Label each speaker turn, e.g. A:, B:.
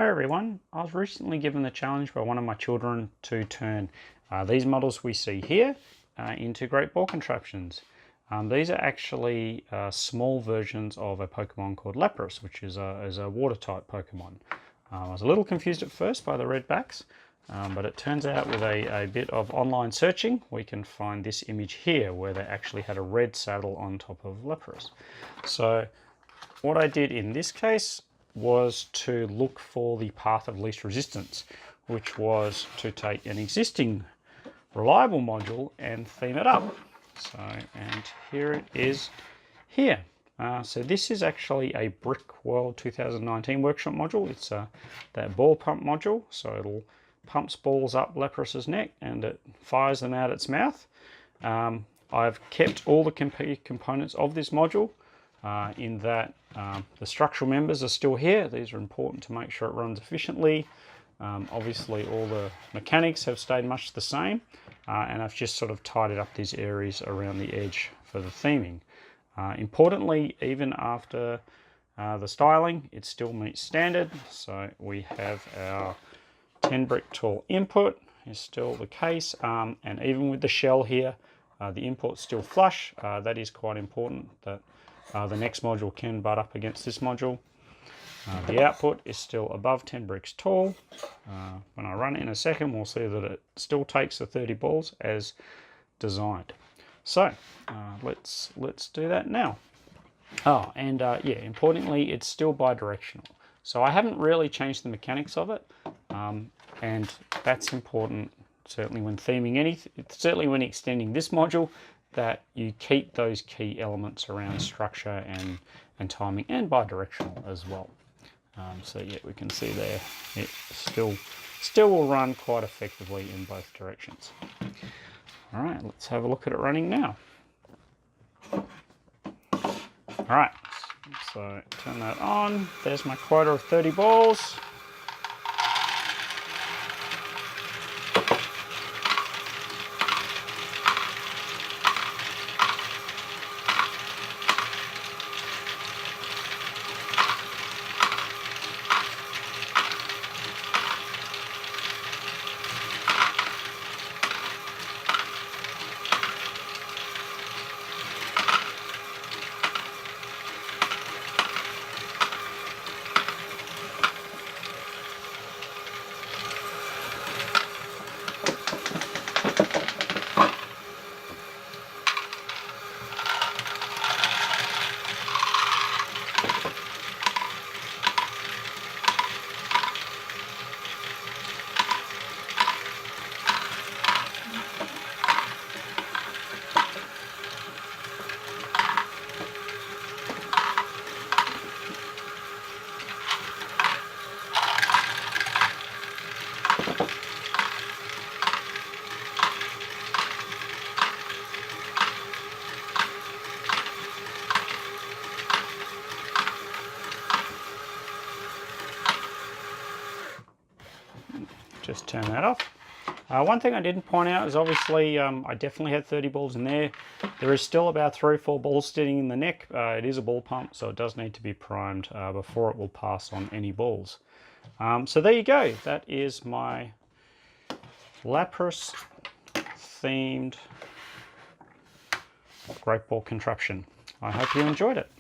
A: Hi everyone, I was recently given the challenge by one of my children to turn these models we see here into great ball contraptions. These are actually small versions of a Pokemon called Lapras, which is a water type Pokemon. I was a little confused at first by the red backs, but it turns out with a bit of online searching we can find this image here where they actually had a red saddle on top of Lapras. So what I did in this case was to look for the path of least resistance, which was to take an existing reliable module and theme it up. So, and here it is here. So this is actually a Brickworld 2019 workshop module. It's that ball pump module, so it'll pumps balls up Lapras's neck and it fires them out its mouth. I've kept all the components of this module in that the structural members are still here. These are important to make sure it runs efficiently. Obviously all the mechanics have stayed much the same, and I've just sort of tidied up these areas around the edge for the theming. Importantly, even after the styling, it still meets standard. So we have our 10 brick tall input is still the case, and even with the shell here, the input's still flush. That is quite important that the next module can butt up against this module. The output is still above 10 bricks tall. When I run it in a second, we'll see that it still takes the 30 balls as designed. So let's do that now. Oh, and yeah, importantly, it's still bi-directional. So I haven't really changed the mechanics of it, and that's important certainly when theming anything, certainly when extending this module, that you keep those key elements around structure and timing and bi-directional as well. So yeah, we can see there it still will run quite effectively in both directions. All right, let's have a look at it running now. All right, so turn that on. There's my quota of 30 balls. Just turn that off. One thing I didn't point out is obviously I definitely had 30 balls in there. There is still about 3 or 4 balls sitting in the neck. It is a ball pump, so it does need to be primed before it will pass on any balls. So there you go. That is my Lapras themed great ball contraption. I hope you enjoyed it.